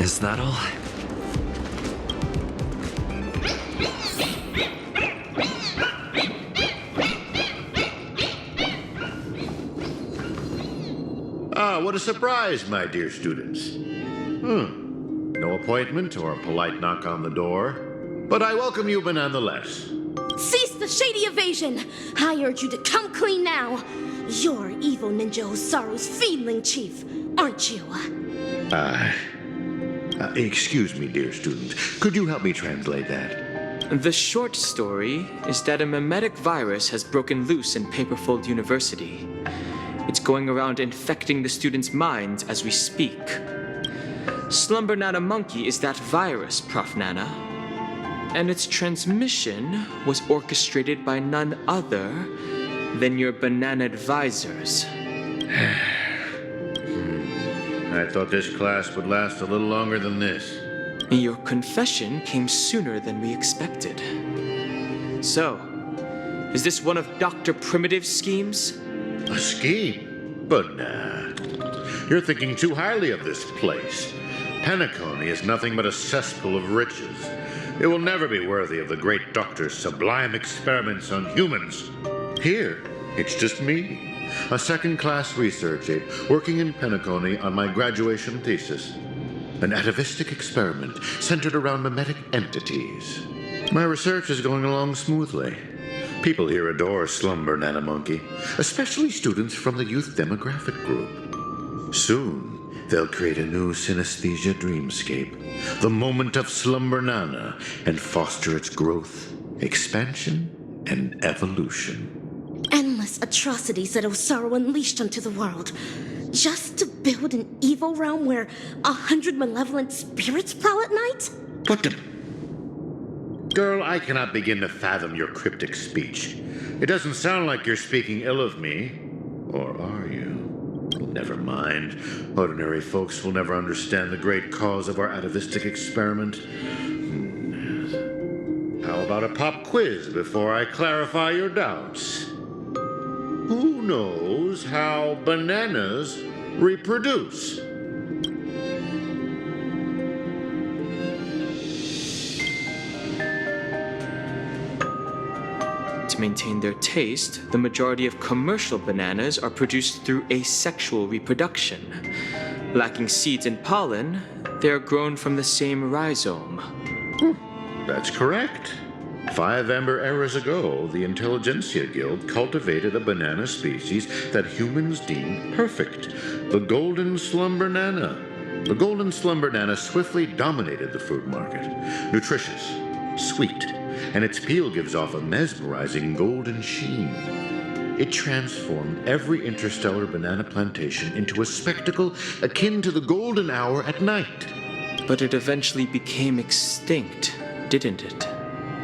Is that all? Ah, what a surprise, my dear students. No appointment or a polite knock on the door, but I welcome you nonetheless. Cease the shady evasion! I urge you to come clean now. You're evil Ninja Osaru's feedling chief, aren't you? Excuse me, dear student. Could you help me translate that? The short story is that a mimetic virus has broken loose in Paperfold University. It's going around infecting the students' minds as we speak. Slumber Nana Monkey is that virus, Prof. Nana. And its transmission was orchestrated by none other than your banana advisors. I thought this class would last a little longer than this. Your confession came sooner than we expected. So, is this one of Dr. Primitive's schemes? A scheme? But nah. You're thinking too highly of this place. Pinecany is nothing but a cesspool of riches. It will never be worthy of the great doctor's sublime experiments on humans. Here, it's just me, a second-class research aide working in Pinecany on my graduation thesis. An atavistic experiment centered around mimetic entities. My research is going along smoothly. People here adore Slumber Nana Monkey, especially students from the youth demographic group. Soon, they'll create a new synesthesia dreamscape, the moment of Slumber Nana, and foster its growth, expansion, and evolution. Endless atrocities that Osaru unleashed onto the world, just to build an evil realm where 100 malevolent spirits prowl at night? What the... Girl, I cannot begin to fathom your cryptic speech. It doesn't sound like you're speaking ill of me. Or are you? Never mind. Ordinary folks will never understand the great cause of our atavistic experiment. How about a pop quiz before I clarify your doubts? Who knows how bananas reproduce? To maintain their taste, the majority of commercial bananas are produced through asexual reproduction. Lacking seeds and pollen, they are grown from the same rhizome. That's correct. 5 amber eras ago, the Intelligentsia Guild cultivated a banana species that humans deemed perfect, the Golden Slumber Nana. The Golden Slumber Nana swiftly dominated the food market. Nutritious, sweet, and its peel gives off a mesmerizing golden sheen. It transformed every interstellar banana plantation into a spectacle akin to the golden hour at night. But it eventually became extinct, didn't it?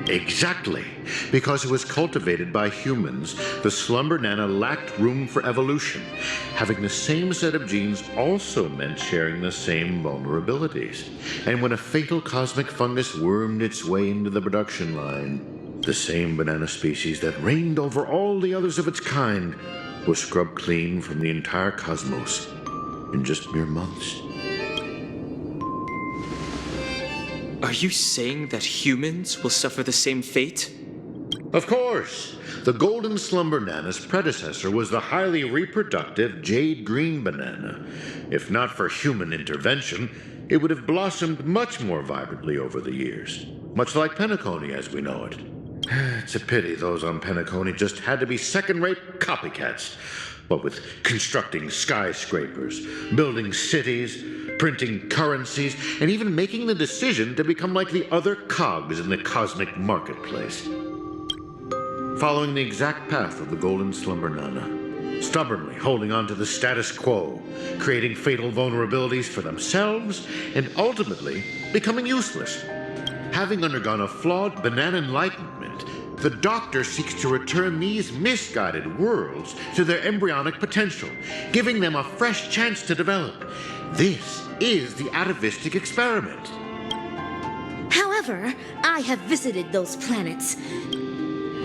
Exactly. Because it was cultivated by humans, the Slumber Nana lacked room for evolution. Having the same set of genes also meant sharing the same vulnerabilities. And when a fatal cosmic fungus wormed its way into the production line, the same banana species that reigned over all the others of its kind was scrubbed clean from the entire cosmos in just mere months. Are you saying that humans will suffer the same fate? Of course. The Golden Slumber Nana's predecessor was the highly reproductive jade green banana. If not for human intervention, it would have blossomed much more vibrantly over the years. Much like Pinecany as we know it. It's a pity those on Pinecany just had to be second-rate copycats. What with constructing skyscrapers, building cities, printing currencies, and even making the decision to become like the other cogs in the cosmic marketplace. Following the exact path of the Golden Slumber Nana, stubbornly holding on to the status quo, creating fatal vulnerabilities for themselves, and ultimately becoming useless. Having undergone a flawed banana enlightenment, the Doctor seeks to return these misguided worlds to their embryonic potential, giving them a fresh chance to develop. This is the atavistic experiment. However, I have visited those planets.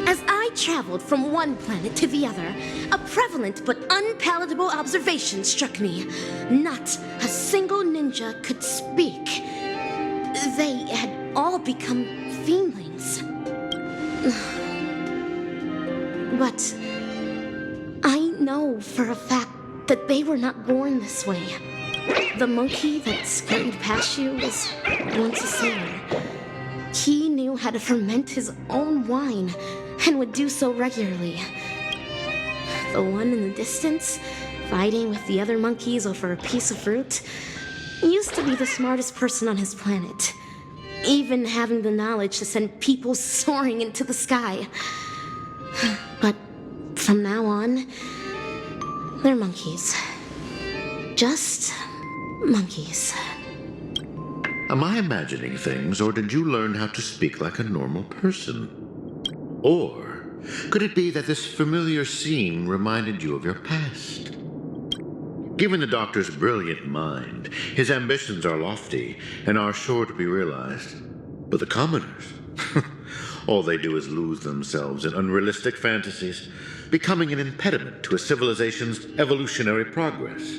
As I traveled from one planet to the other, a prevalent but unpalatable observation struck me. Not a single ninja could speak. They had all become fiendlings. But I know for a fact that they were not born this way. The monkey that scurried past you was once a sailor. He knew how to ferment his own wine and would do so regularly. The one in the distance, fighting with the other monkeys over a piece of fruit, used to be the smartest person on his planet, even having the knowledge to send people soaring into the sky. But from now on, they're monkeys. Just monkeys. Am I imagining things, or did you learn how to speak like a normal person? Or could it be that this familiar scene reminded you of your past? Given the doctor's brilliant mind, his ambitions are lofty and are sure to be realized. But the commoners, all they do is lose themselves in unrealistic fantasies, becoming an impediment to a civilization's evolutionary progress.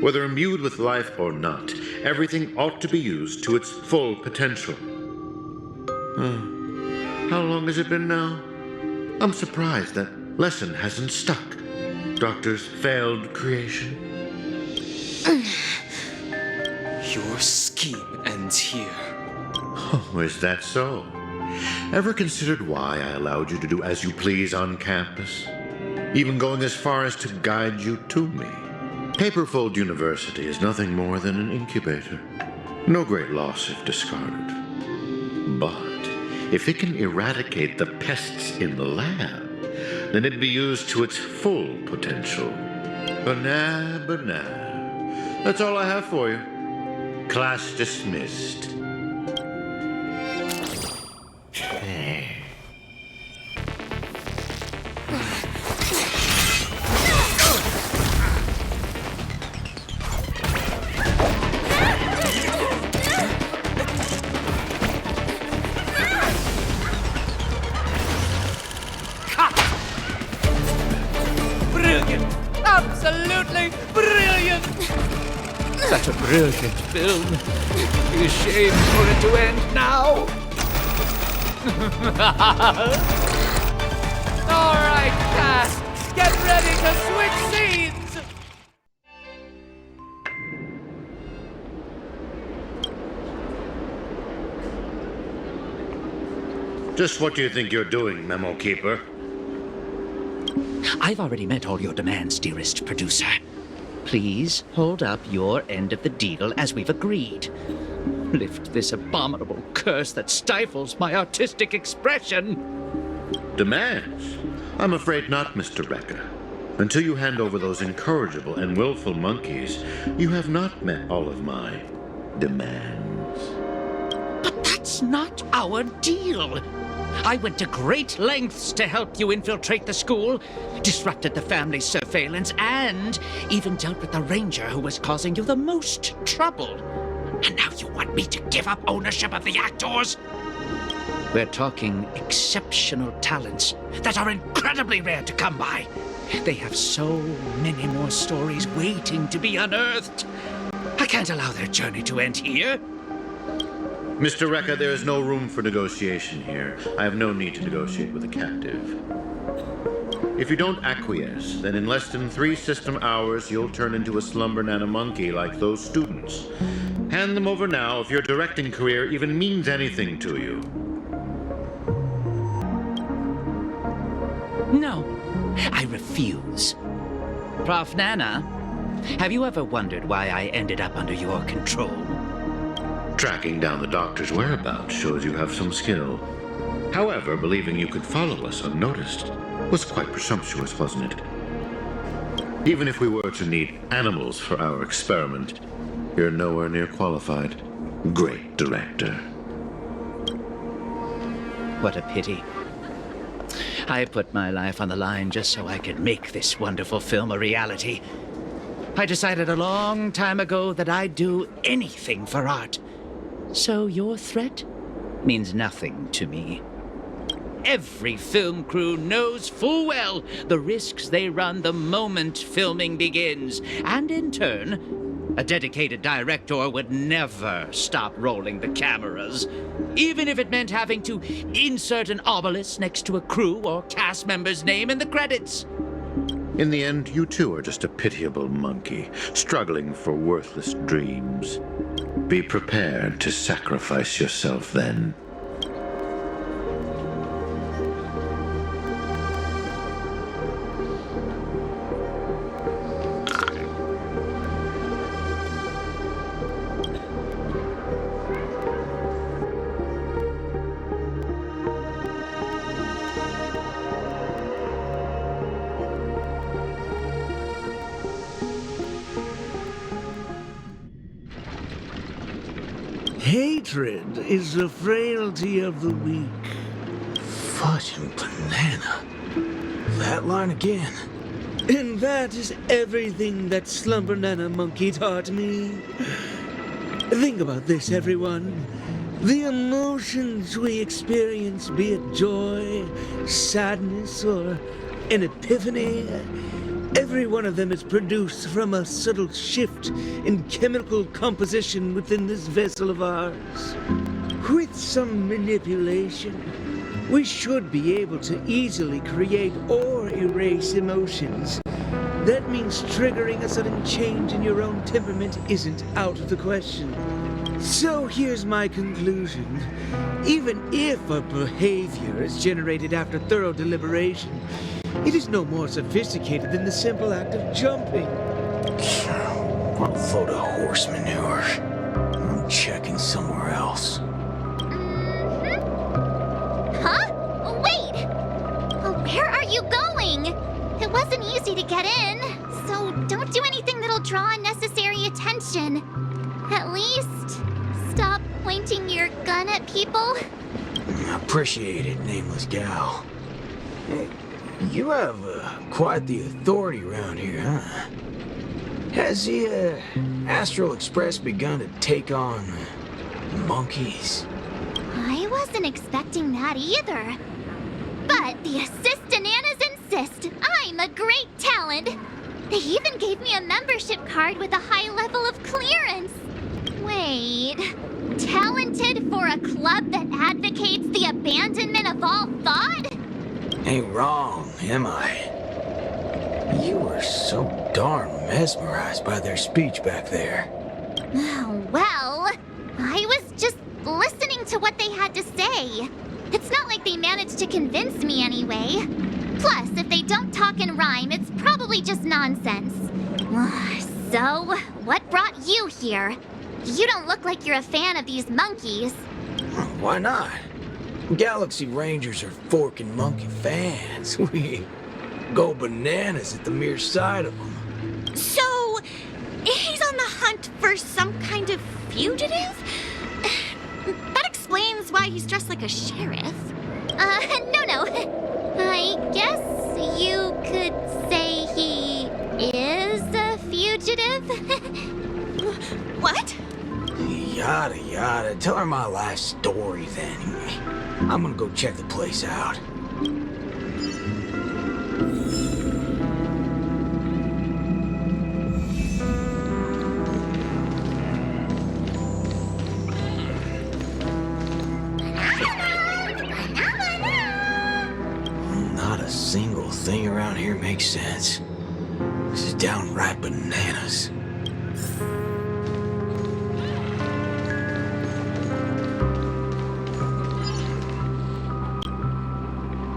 Whether imbued with life or not, everything ought to be used to its full potential. How long has it been now? I'm surprised that lesson hasn't stuck. Doctor's failed creation. Your scheme ends here. Oh, is that so? Ever considered why I allowed you to do as you please on campus? Even going as far as to guide you to me? Paperfold University is nothing more than an incubator. No great loss if discarded. But if it can eradicate the pests in the lab, then it'd be used to its full potential. But nah. That's all I have for you. Class dismissed. Absolutely brilliant! Such a brilliant film. It'd be a shame for it to end now. All right, cast, get ready to switch scenes. Just what do you think you're doing, Memo Keeper? I've already met all your demands, dearest producer. Please hold up your end of the deal as we've agreed. Lift this abominable curse that stifles my artistic expression. Demands? I'm afraid not, Mr. Rekka. Until you hand over those incorrigible and willful monkeys, you have not met all of my demands. But that's not our deal. I went to great lengths to help you infiltrate the school, disrupted the family's surveillance, and even dealt with the ranger who was causing you the most trouble. And now you want me to give up ownership of the actors? We're talking exceptional talents that are incredibly rare to come by. They have so many more stories waiting to be unearthed. I can't allow their journey to end here. Mr. Rekka, there is no room for negotiation here. I have no need to negotiate with a captive. If you don't acquiesce, then in less than 3 system hours, you'll turn into a slumber nana monkey like those students. Hand them over now if your directing career even means anything to you. No, I refuse. Prof. Nana, have you ever wondered why I ended up under your control? Tracking down the doctor's whereabouts shows you have some skill. However, believing you could follow us unnoticed was quite presumptuous, wasn't it? Even if we were to need animals for our experiment, you're nowhere near qualified. Great director. What a pity. I put my life on the line just so I could make this wonderful film a reality. I decided a long time ago that I'd do anything for art. So your threat means nothing to me. every film crew knows full well the risks they run the moment filming begins. And in turn, a dedicated director would never stop rolling the cameras, even if it meant having to insert an obelisk next to a crew or cast member's name in the credits. In the end, you too are just a pitiable monkey, struggling for worthless dreams. Be prepared to sacrifice yourself then. Hatred is the frailty of the weak. Fudging banana. That line again. And that is everything that Slumber Nana Monkey taught me. Think about this, everyone. The emotions we experience, be it joy, sadness, or an epiphany, every one of them is produced from a subtle shift in chemical composition within this vessel of ours. With some manipulation, we should be able to easily create or erase emotions. That means triggering a sudden change in your own temperament isn't out of the question. So here's my conclusion. Even if a behavior is generated after thorough deliberation, it is no more sophisticated than the simple act of jumping. What a load of horse manure. I'm checking somewhere else. Huh? Wait! Where are you going? It wasn't easy to get in, so don't do anything that'll draw unnecessary attention. At least, stop pointing your gun at people. Appreciate it, nameless gal. Hey, you have quite the authority around here, huh? Has the Astral Express begun to take on monkeys? I wasn't expecting that either. But the Assistananas insist I'm a great talent. They even gave me a membership card with a high level of clearance. Wait, talented for a club that advocates the abandonment of all thought? Ain't wrong, am I? You were so darn mesmerized by their speech back there. Well, I was just listening to what they had to say. It's not like they managed to convince me anyway. Plus, if they don't talk and rhyme, it's probably just nonsense. So, what brought you here? You don't look like you're a fan of these monkeys. Why not? Galaxy Rangers are forking monkey fans. We go bananas at the mere sight of them. So, he's on the hunt for some kind of fugitive? That explains why he's dressed like a sheriff. No. I guess you could say he is a fugitive? What? Yada yada. Tell her my life story then. I'm gonna go check the place out. Not a single thing around here makes sense. This is downright bananas.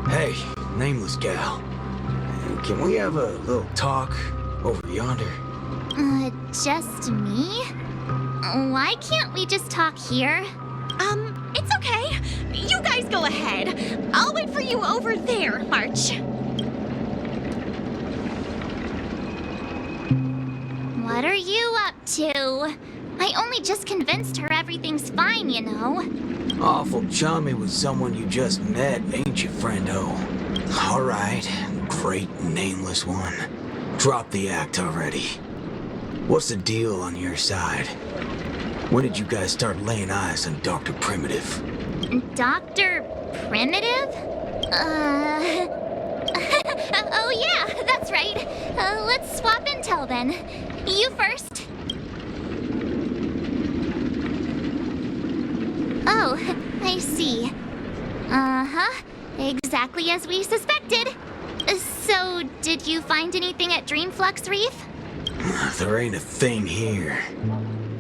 Hey, nameless gal. Can we have a little talk over yonder? Just me? Why can't we just talk here? It's okay. You guys go ahead. I'll wait for you over there, March. What are you up to? I only just convinced her everything's fine, you know. Awful chummy with someone you just met, ain't you, friendo? All right, great nameless one. Drop the act already. What's the deal on your side? When did you guys start laying eyes on Dr. Primitive? Dr. Primitive? Oh yeah, that's right. Let's swap intel then. You first. Oh, I see. Uh-huh. Exactly as we suspected. So, did you find anything at Dreamflux Reef? There ain't a thing here.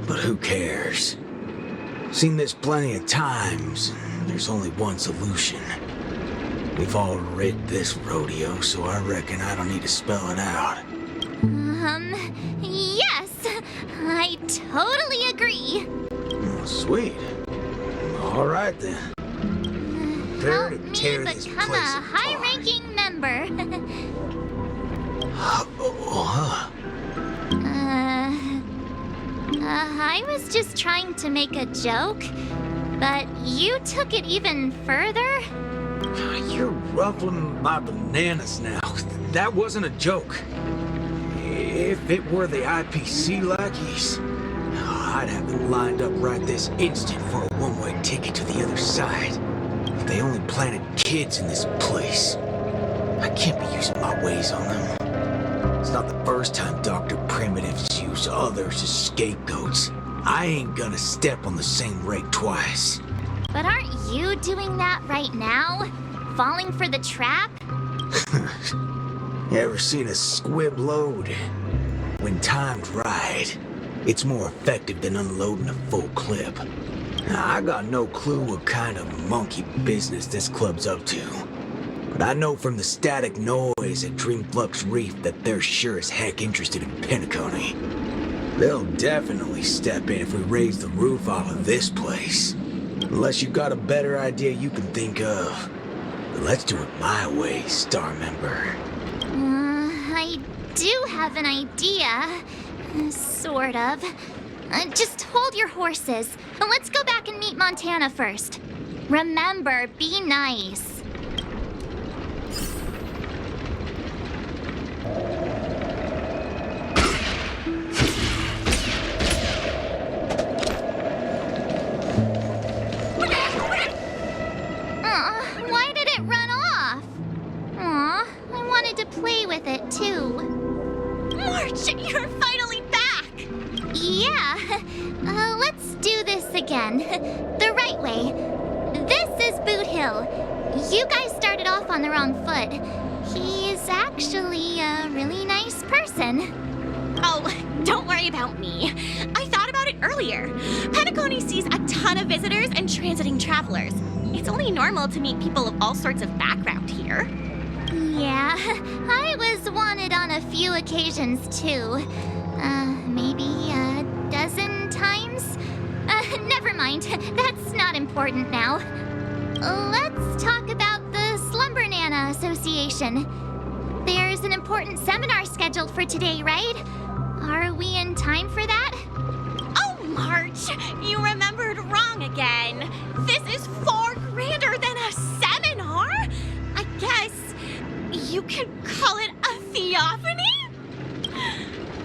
But who cares? Seen this plenty of times. There's only one solution. We've all rid this rodeo, so I reckon I don't need to spell it out. Yes. I totally agree. Oh, sweet. All right then. Prepare Help to me tear this become place a apart. high-ranking member. I was just trying to make a joke, but you took it even further? You're ruffling my bananas now. That wasn't a joke. If it were the IPC lackeys, I'd have them lined up right this instant for a one-way ticket to the other side. If they only planted kids in this place, I can't be using my ways on them. It's not the first time Dr. Primitives use others as scapegoats. I ain't gonna step on the same rake twice. But aren't you doing that right now? Falling for the trap? You ever seen a squib load? When timed right, it's more effective than unloading a full clip. Now, I got no clue what kind of monkey business this club's up to. But I know from the static noise at Dreamflux Reef that they're sure as heck interested in Pinecany. They'll definitely step in if we raise the roof off of this place. Unless you've got a better idea you can think of. But let's do it my way, Star Member. I do have an idea. Sort of. Just hold your horses. Let's go back and meet Montana first. Remember, be nice. Why did it run off? Aw, I wanted to play with it too. March, you're finally back! Yeah, let's do this again. The right way. This is Boot Hill. You guys started off on the wrong foot. He's actually a really nice person. Oh, don't worry about me. I thought about it earlier. Pinecany sees a ton of visitors and transiting travelers. It's only normal to meet people of all sorts of background here. Yeah, I was wanted on a few occasions too. Maybe a dozen times? Never mind. That's not important now. Let's talk about the Slumber Nana Association. There's an important seminar scheduled for today, right? Are we in time for that? Oh, March, you remembered wrong again. This is far grander than a seminar. I guess you could call it a theophany?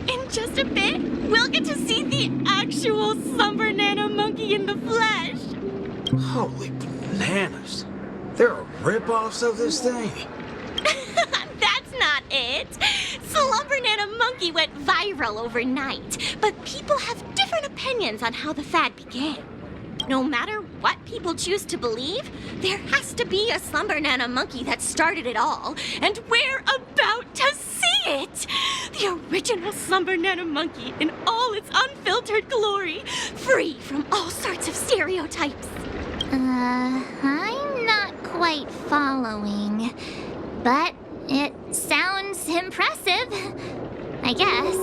In just a bit, we'll get to see the actual Slumber Nana monkey in the flesh. Holy bananas. There are rip-offs of this thing. That's not it. Slumber Nana monkey went viral overnight, but people have different opinions on how the fad began. No matter what people choose to believe, there has to be a Slumber Nana monkey that started it all, and we're about to see it! The original Slumber Nana monkey in all its unfiltered glory, free from all sorts of stereotypes. I'm not quite following, but it sounds impressive, I guess.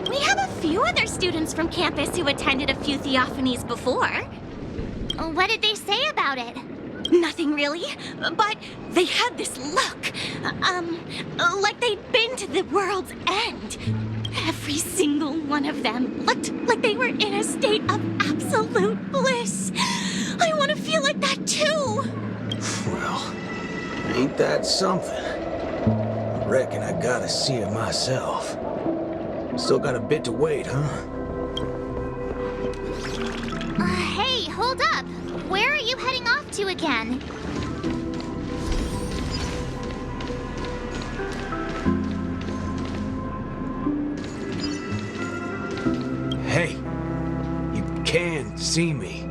We have a few other students from campus who attended a few theophanies before. What did they say about it? Nothing really, but they had this look. Like they'd been to the world's end. Every single one of them looked like they were in a state of absolute bliss. I want to feel like that too. Well, ain't that something? I reckon I gotta see it myself. Still got a bit to wait, huh? Hey, hold up. Where are you heading off to again? Hey, you can see me,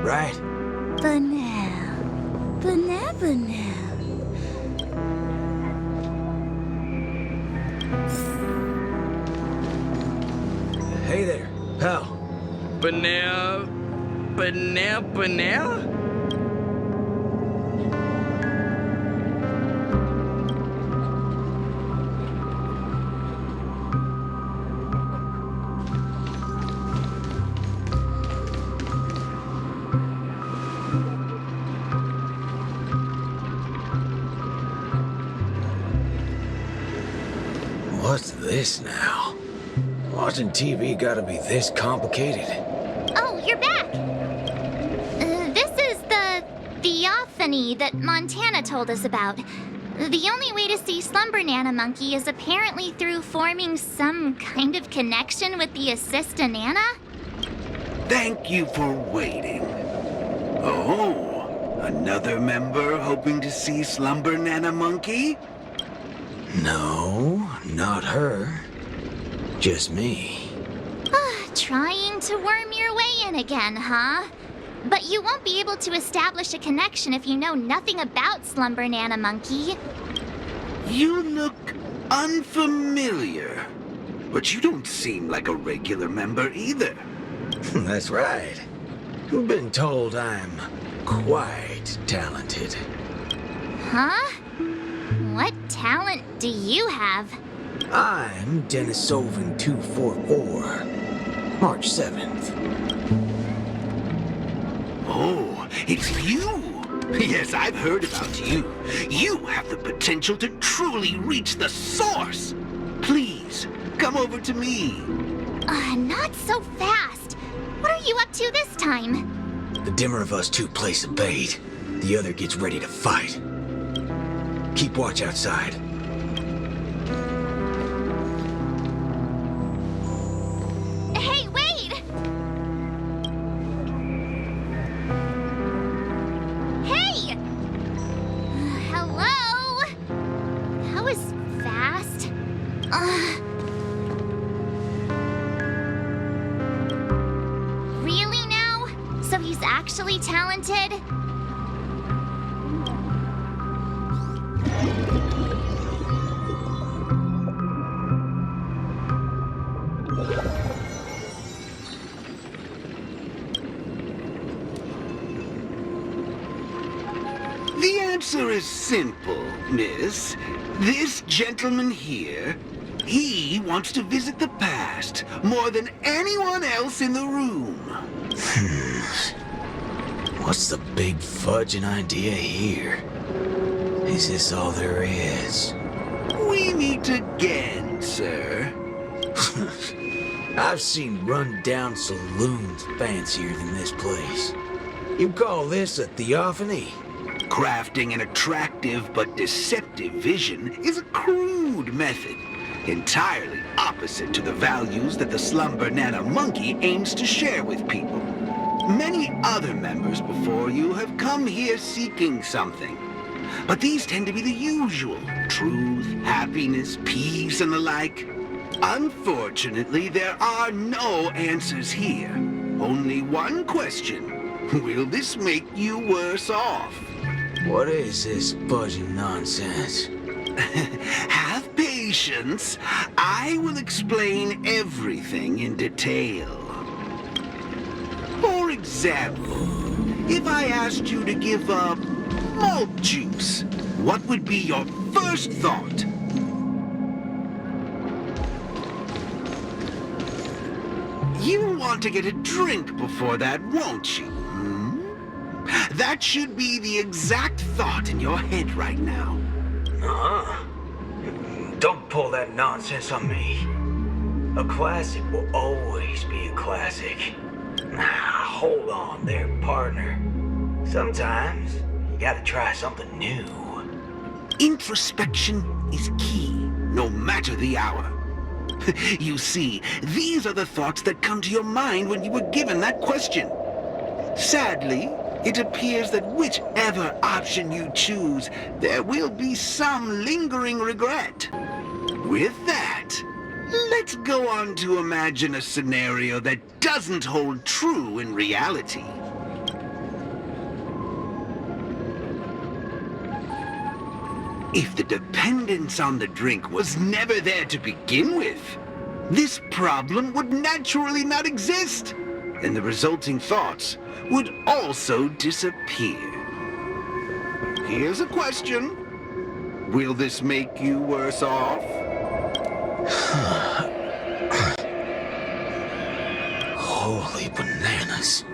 right? Banana. Hey there, pal. Banana. What's this now? Watching TV gotta be this complicated? Oh, you're back! This is the theophany that Montana told us about. The only way to see Slumber Nana Monkey is apparently through forming some kind of connection with the Assist-a-Nana? Thank you for waiting. Oh, another member hoping to see Slumber Nana Monkey? No, not her. Just me. Trying to worm your way in again, huh? But you won't be able to establish a connection if you know nothing about Slumber Nana Monkey. You look unfamiliar, but you don't seem like a regular member either. That's right. Been told I'm quite talented. Huh? What talent do you have? I'm Denisovan 244. March 7th. Oh, it's you! Yes, I've heard about you. You have the potential to truly reach the source. Please, come over to me. Not so fast. What are you up to this time? The dimmer of us two plays a bait. The other gets ready to fight. Keep watch outside. Hey, wait! Hey! Hello? That was fast. Really now? So he's actually talented? The answer is simple, miss. This gentleman here, he wants to visit the past more than anyone else in the room. What's the big fudging idea here? Is this all there is? We meet again, sir. I've seen run-down saloons fancier than this place. You call this a theophany? Crafting an attractive but deceptive vision is a crude method, entirely opposite to the values that the Slumber Nana Monkey aims to share with people. Many other members before you have come here seeking something, but these tend to be the usual: truth, happiness, peace, and the like. Unfortunately, there are no answers here. Only one question. Will this make you worse off? What is this fudging nonsense? Have patience. I will explain everything in detail. For example, if I asked you to give up malt juice, what would be your first thought? You want to get a drink before that, won't you? That should be the exact thought in your head right now. Don't pull that nonsense on me. A classic will always be a classic. Hold on there, partner. Sometimes you gotta try something new. Introspection is key, no matter the hour. You see, these are the thoughts that come to your mind when you were given that question. Sadly, it appears that whichever option you choose, there will be some lingering regret. With that, Let's go on to imagine a scenario that doesn't hold true in reality. If the dependence on the drink was never there to begin with, this problem would naturally not exist, and the resulting thoughts would also disappear. Here's a question. Will this make you worse off? Holy bananas.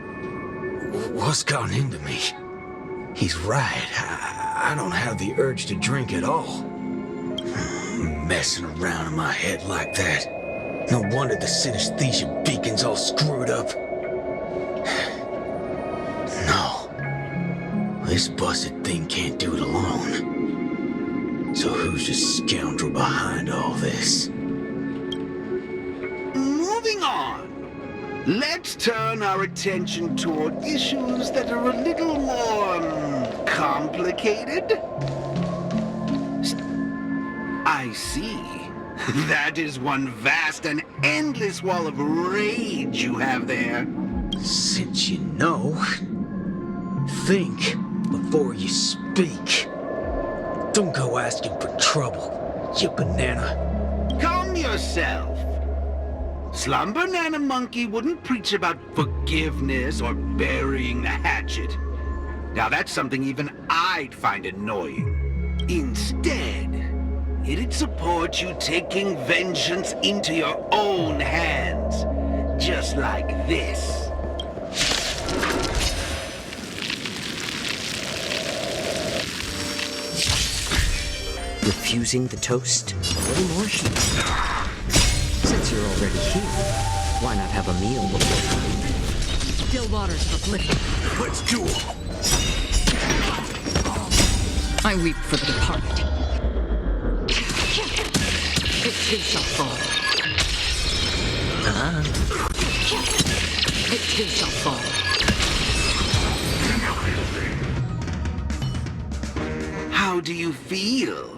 What's gotten into me? He's right. I don't have the urge to drink at all. Messing around in my head like that. No wonder the synesthesia beacon's all screwed up. No. This busted thing can't do it alone. So who's the scoundrel behind all this? Moving on. Let's turn our attention toward issues that are a little more complicated. I see. That is one vast and endless wall of rage you have there. Since you know, think before you speak. Don't go asking for trouble, you banana. Calm yourself. Slumber Nana Monkey wouldn't preach about forgiveness or burying the hatchet. Now that's something even I'd find annoying. Instead, it'd support you taking vengeance into your own hands. Just like this. Refusing the toast? A little more heat. Since you're already here, why not have a meal before? Still waters of oblivion. Let's do it. I weep for the departed. It too shall fall. It too shall fall. How do you feel?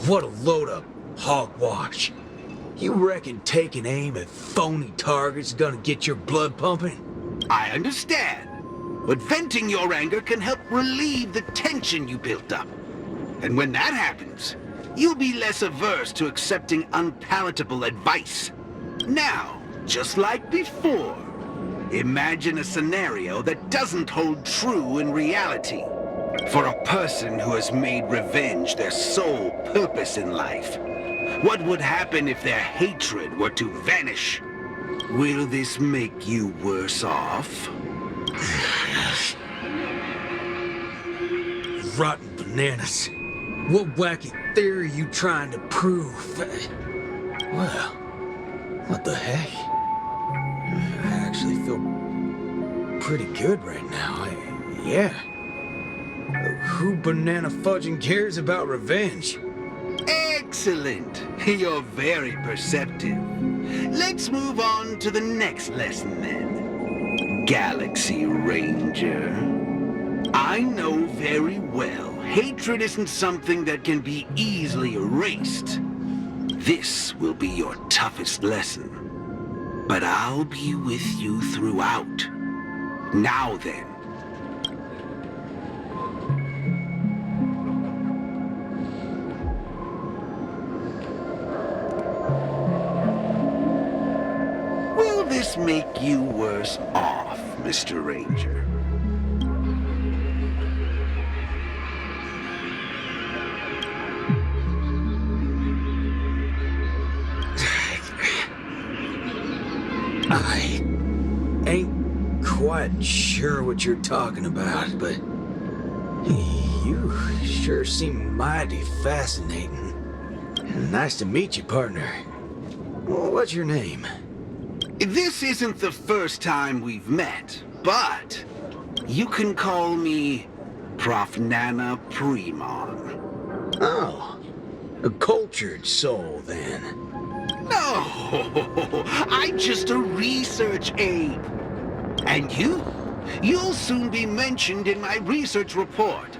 What a load of hogwash. You reckon taking aim at phony targets is gonna get your blood pumping? I understand. But venting your anger can help relieve the tension you built up. And when that happens, you'll be less averse to accepting unpalatable advice. Now, just like before, imagine a scenario that doesn't hold true in reality. For a person who has made revenge their sole purpose in life, what would happen if their hatred were to vanish? Will this make you worse off? Rotten bananas. What wacky theory you trying to prove? Well, what the heck? I actually feel pretty good right now. Yeah. Who banana fudging cares about revenge? Excellent. You're very perceptive. Let's move on to the next lesson then. Galaxy Ranger. I know very well hatred isn't something that can be easily erased. This will be your toughest lesson. But I'll be with you throughout. Now then. Will this make you worse off, Mr. Ranger? I ain't quite sure what you're talking about, but you sure seem mighty fascinating. Nice to meet you, partner. What's your name? This isn't the first time we've met, but you can call me Prof. Nana Premon. Oh, a cultured soul, then. No, I'm just a research aide. And you'll soon be mentioned in my research report.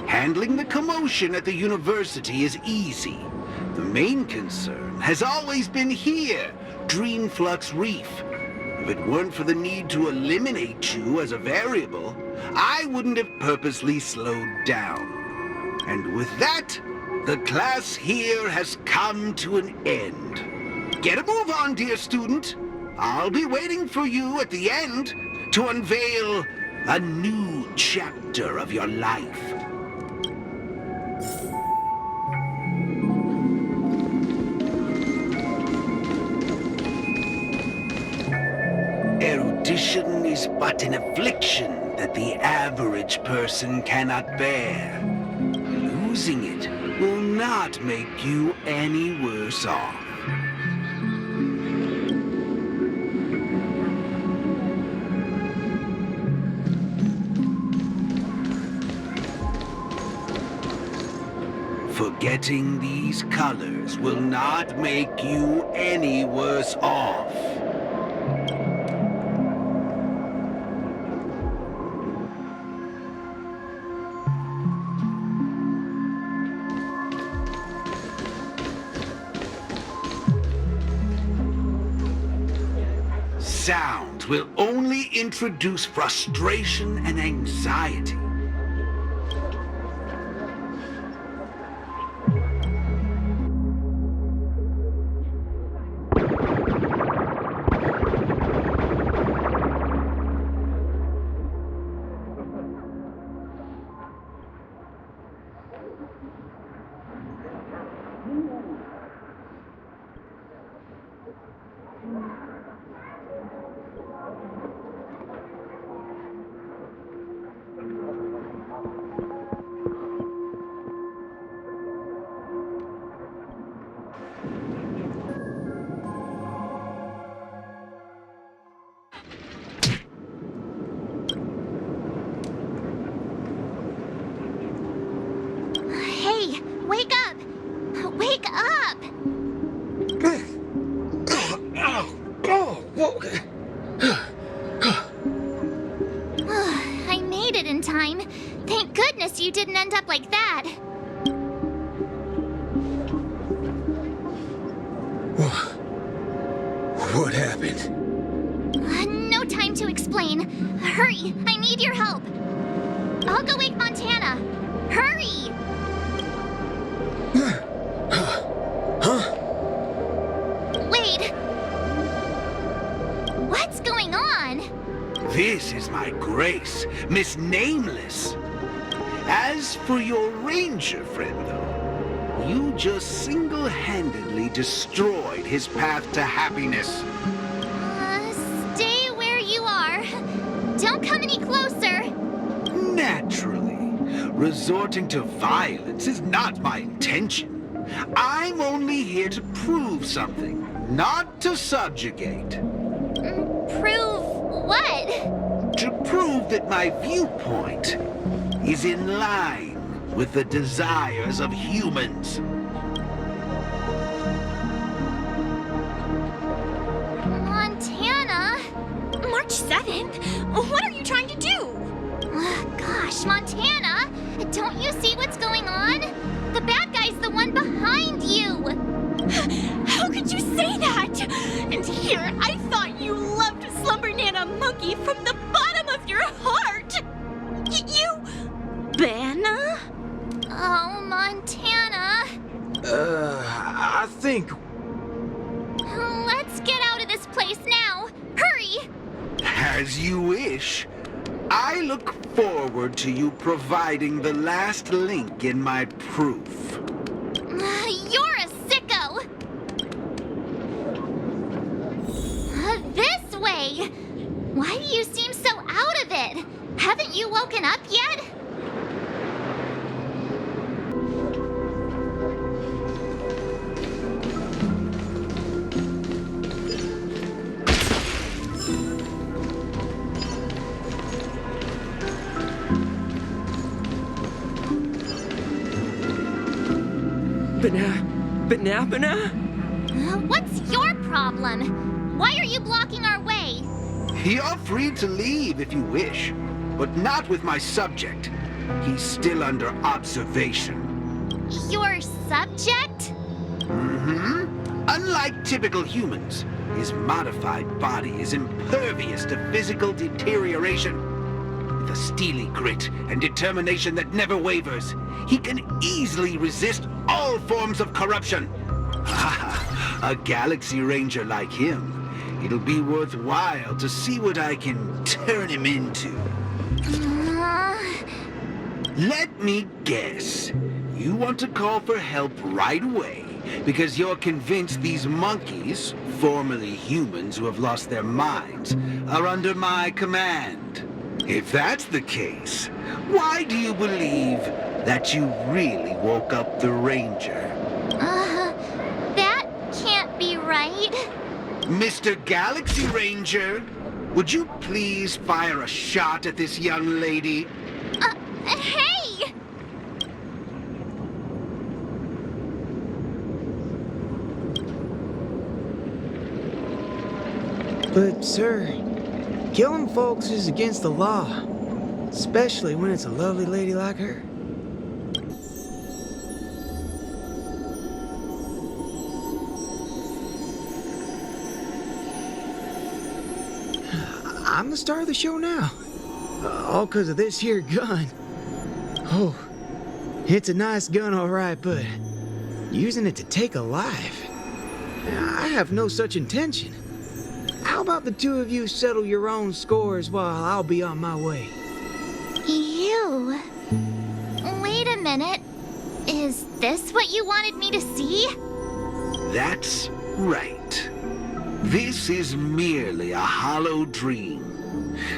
Handling the commotion at the university is easy, The main concern has always been here, Dreamflux Reef. If it weren't for the need to eliminate you as a variable, I wouldn't have purposely slowed down. And with that, the class here has come to an end. Get a move on, dear student. I'll be waiting for you at the end to unveil a new chapter of your life. Erudition is but an affliction that the average person cannot bear. Losing it will not make you any worse off. Forgetting these colors will not make you any worse off. Sound will only introduce frustration and anxiety. Hey, wake up! Wake up! I made it in time. Thank goodness you didn't end up like that. What happened? No time to explain. Hurry, I need your help. I'll go wake Montana. Hurry! Wait. What's going on? This is my grace, Miss Nameless. As for your ranger friend, though, you just single-handedly destroyed his path to happiness. Stay where you are. Don't come any closer. Naturally. Resorting to violence is not my intention. I'm only here to prove something, not to subjugate. Prove what? To prove that my viewpoint is in line with the desires of humans. Montana? March 7th? What are you trying to do? Gosh, Montana! Don't you see what's going on? The bad guy's the one behind you! How could you say that? And here, I thought you loved Slumber Nana Monkey from the bottom of your heart! You... Banna? Oh, Montana. I think... Let's get out of this place now. Hurry! As you wish. I look forward to you providing the last link in my proof. You're a sicko! This way! Why do you seem so out of it? Haven't you woken up yet? Banana? What's your problem? Why are you blocking our way? You're free to leave if you wish, but not with my subject. He's still under observation. Your subject? Unlike typical humans, his modified body is impervious to physical deterioration. With a steely grit and determination that never wavers, he can easily resist all forms of corruption. A Galaxy Ranger like him, it'll be worthwhile to see what I can turn him into. Let me guess. You want to call for help right away because you're convinced these monkeys, formerly humans who have lost their minds, are under my command. If that's the case, why do you believe that you really woke up the Ranger? That can't be right. Mr. Galaxy Ranger, would you please fire a shot at this young lady? Hey! But, sir, killing folks is against the law, especially when it's a lovely lady like her. I'm the star of the show now. All because of this here gun. Oh, it's a nice gun, all right, but using it to take a life? I have no such intention. How about the two of you settle your own scores while I'll be on my way? You? Wait a minute. Is this what you wanted me to see? That's right. This is merely a hollow dream.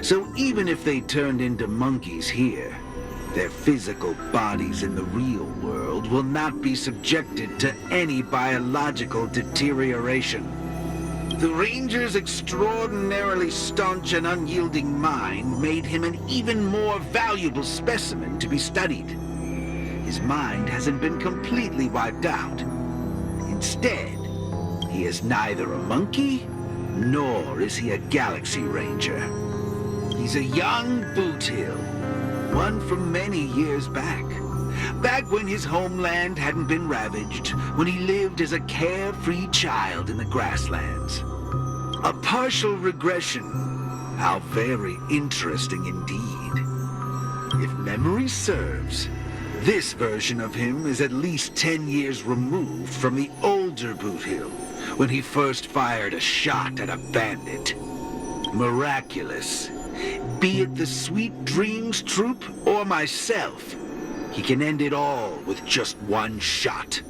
So even if they turned into monkeys here, their physical bodies in the real world will not be subjected to any biological deterioration. The Ranger's extraordinarily staunch and unyielding mind made him an even more valuable specimen to be studied. His mind hasn't been completely wiped out. Instead, he is neither a monkey, nor is he a Galaxy Ranger. He's a young Boothill, one from many years back. Back when his homeland hadn't been ravaged, when he lived as a carefree child in the grasslands. A partial regression. How very interesting indeed. If memory serves, this version of him is at least 10 years removed from the older Boothill, when he first fired a shot at a bandit. Miraculous. Be it the Sweet Dreams Troop or myself, he can end it all with just one shot.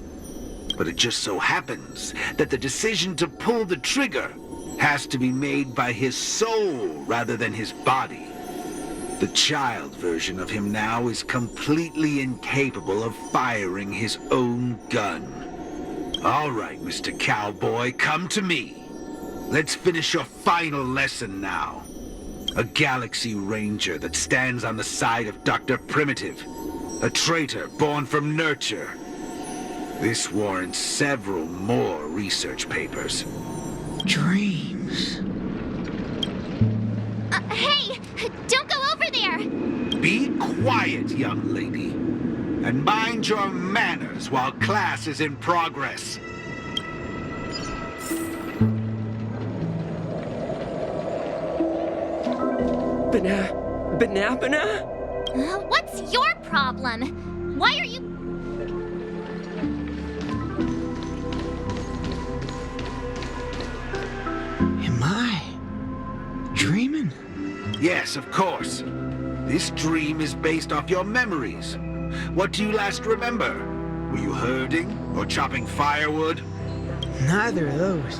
But it just so happens that the decision to pull the trigger has to be made by his soul rather than his body. The child version of him now is completely incapable of firing his own gun. All right, Mr. Cowboy, come to me. Let's finish your final lesson now. A Galaxy Ranger that stands on the side of Dr. Primitive. A traitor born from nurture. This warrants several more research papers. Dreams. Hey! Don't go over there! Be quiet, young lady. And mind your manners while class is in progress. Banana? What's your problem? Why are you... Am I dreaming? Yes, of course. This dream is based off your memories. What do you last remember? Were you herding or chopping firewood? Neither of those.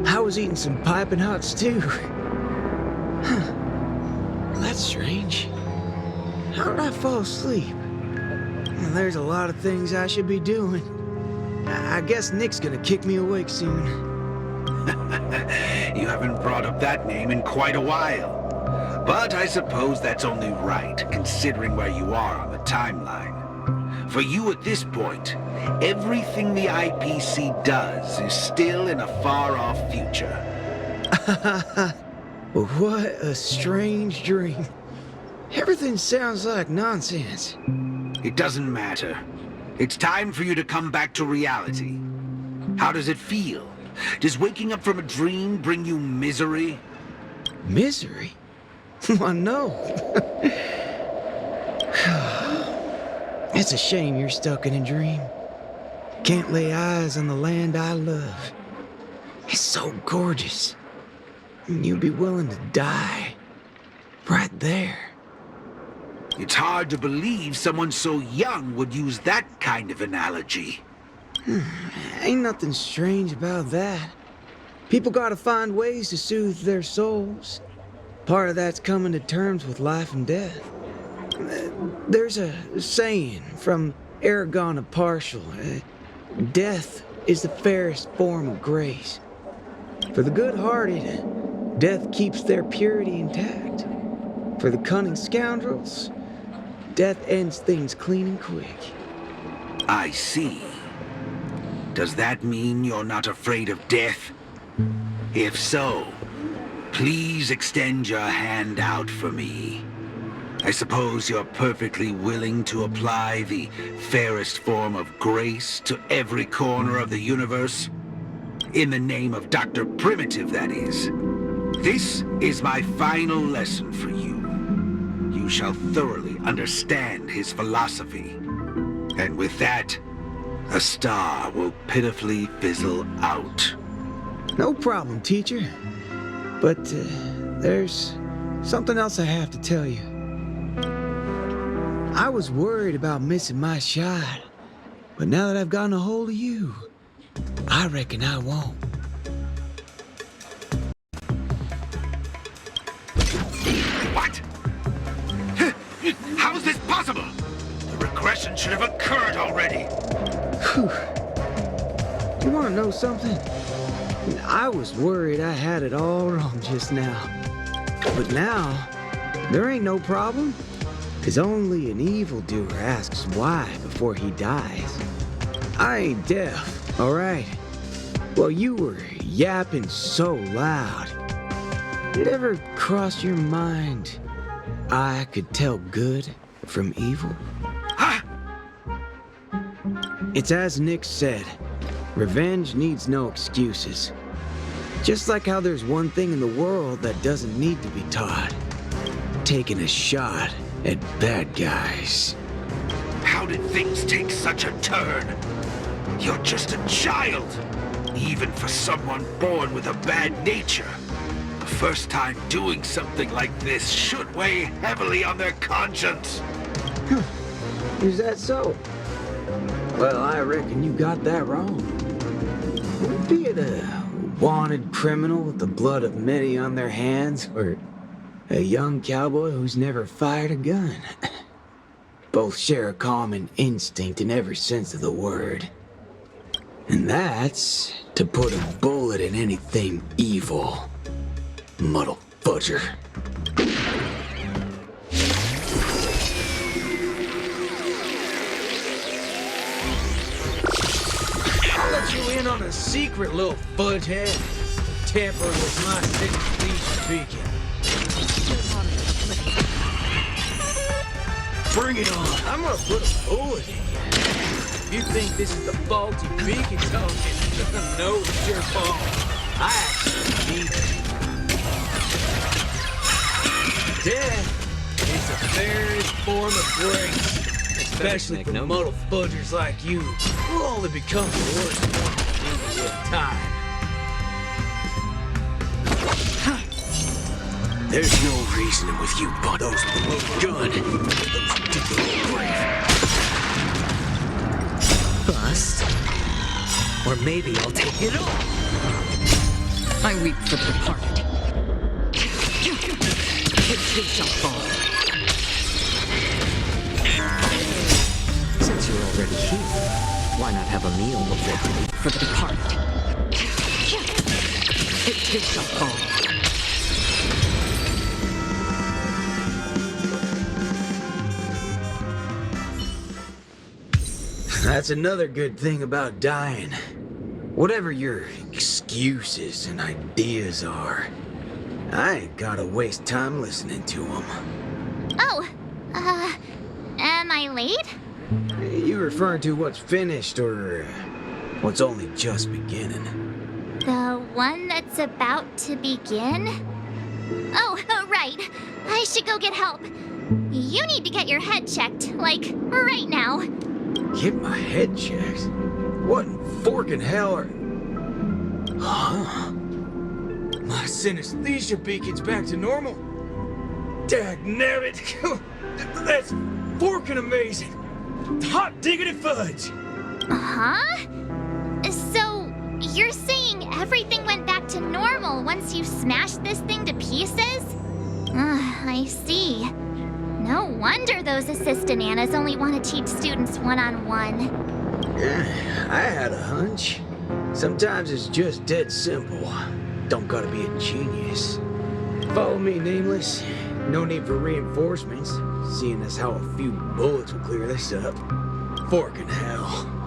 I was eating some piping hot stew. Huh. That's strange. How did I fall asleep? Well, there's a lot of things I should be doing. I guess Nick's gonna kick me awake soon. You haven't brought up that name in quite a while. But I suppose that's only right, considering where you are on the timeline. For you at this point, everything the IPC does is still in a far-off future. What a strange dream. Everything sounds like nonsense. It doesn't matter. It's time for you to come back to reality. How does it feel? Does waking up from a dream bring you misery? Misery? Well, no. It's a shame you're stuck in a dream. Can't lay eyes on the land I love. It's so gorgeous. You'd be willing to die. Right there. It's hard to believe someone so young would use that kind of analogy. Ain't nothing strange about that. People gotta find ways to soothe their souls. Part of that's coming to terms with life and death. There's a saying from Aragon of Partial. Death is the fairest form of grace. For the good-hearted, death keeps their purity intact. For the cunning scoundrels, death ends things clean and quick. I see. Does that mean you're not afraid of death? If so, please extend your hand out for me. I suppose you're perfectly willing to apply the fairest form of grace to every corner of the universe? In the name of Dr. Primitive, that is. This is my final lesson for you. You shall thoroughly understand his philosophy. And with that, a star will pitifully fizzle out. No problem, teacher. But there's something else I have to tell you. I was worried about missing my shot, but now that I've gotten a hold of you, I reckon I won't. What? How is this possible? The regression should have occurred already. Whew. You want to know something? I was worried I had it all wrong just now. But now, there ain't no problem. Because only an evildoer asks why before he dies. I ain't deaf, all right? Well, you were yapping so loud. Did it ever cross your mind I could tell good from evil? Huh? It's as Nick said, revenge needs no excuses. Just like how there's one thing in the world that doesn't need to be taught. Taking a shot at bad guys. How did things take such a turn? You're just a child, even for someone born with a bad nature. The first time doing something like this should weigh heavily on their conscience. Is that so? Well, I reckon you got that wrong. Be it a wanted criminal with the blood of many on their hands, or a young cowboy who's never fired a gun. Both share a common instinct in every sense of the word. And that's to put a bullet in anything evil. Muddle fudger. I'll let you in on a secret, little fudgehead. Tamper with my signature beacon. Bring it on. I'm gonna put a bullet in you. If you think this is the faulty beacon talking, no, it's your fault. I actually need it. Death is the fairest form of grace, especially for muddle fudgers like you. We'll only become the worst ones in time. There's no reasoning with you, but those with the most gun, those ridiculous brave. Bust. Or maybe I'll take it all. I weep for the departed. It too shall fall. Since you're already here, why not have a meal before you leave? For the departed. It too shall fall. That's another good thing about dying. Whatever your excuses and ideas are, I ain't gotta waste time listening to them. Oh, am I late? You referring to what's finished or what's only just beginning. The one that's about to begin? Oh, right. I should go get help. You need to get your head checked, like, right now. Get my head checked? What in forking hell are... Huh? My synesthesia beacon's back to normal. Dagnabbit! That's forking amazing! Hot diggity fudge! Huh? So, you're saying everything went back to normal once you smashed this thing to pieces? I see. No wonder those assistant Annas only want to teach students one-on-one. I had a hunch. Sometimes it's just dead simple. Don't gotta be a genius. Follow me, Nameless. No need for reinforcements, seeing as how a few bullets will clear this up. Forking hell.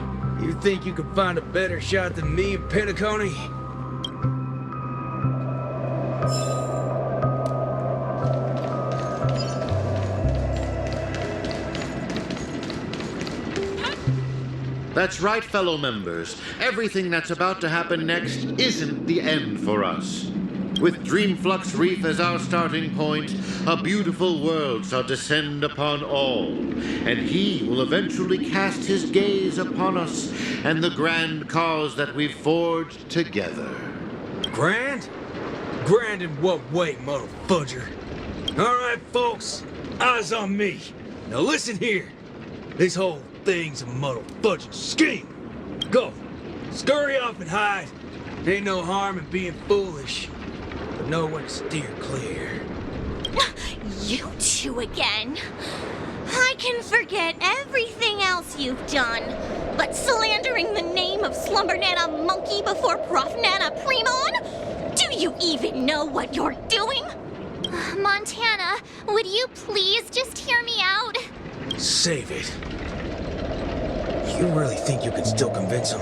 You think you could find a better shot than me in Pinecany? That's right, fellow members. Everything that's about to happen next isn't the end for us. With Dreamflux Reef as our starting point, a beautiful world shall descend upon all, and he will eventually cast his gaze upon us and the grand cause that we've forged together. Grand? Grand in what way, motherfudger? All right, folks, eyes on me. Now listen here. This whole thing's a motherfudging scheme. Go, scurry off and hide. Ain't no harm in being foolish. But know when to steer clear. You two again. I can forget everything else you've done, but slandering the name of Slumber Nana Monkey before Prof Nana Primon? Do you even know what you're doing? Montana, would you please just hear me out? Save it. You really think you can still convince him?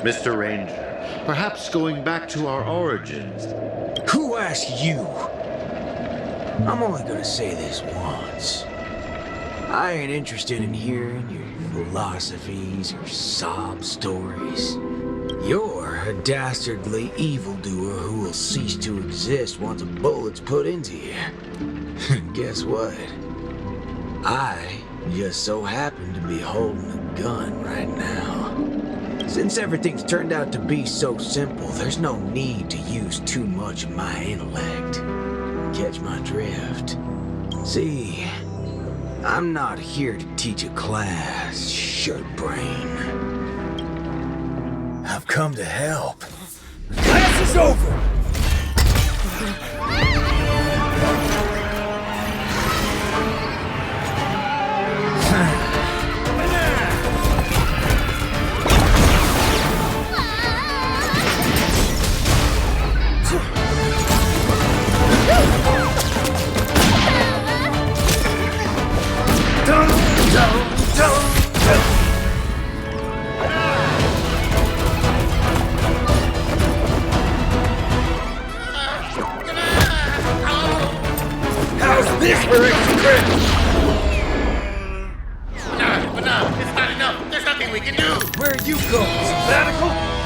Mr. Ranger, perhaps going back to our origins. Who asked you? I'm only gonna say this once. I ain't interested in hearing your philosophies or sob stories. You're a dastardly evildoer who will cease to exist once a bullet's put into you. Guess what? I just so happen to be holding a gun right now. Since everything's turned out to be so simple, there's no need to use too much of my intellect. Catch my drift? See, I'm not here to teach a class, shirt brain. I've come to help. Class is over! How's this for extra credit? But no, it's not enough. There's nothing we can do. Where are you going? Sabbatical?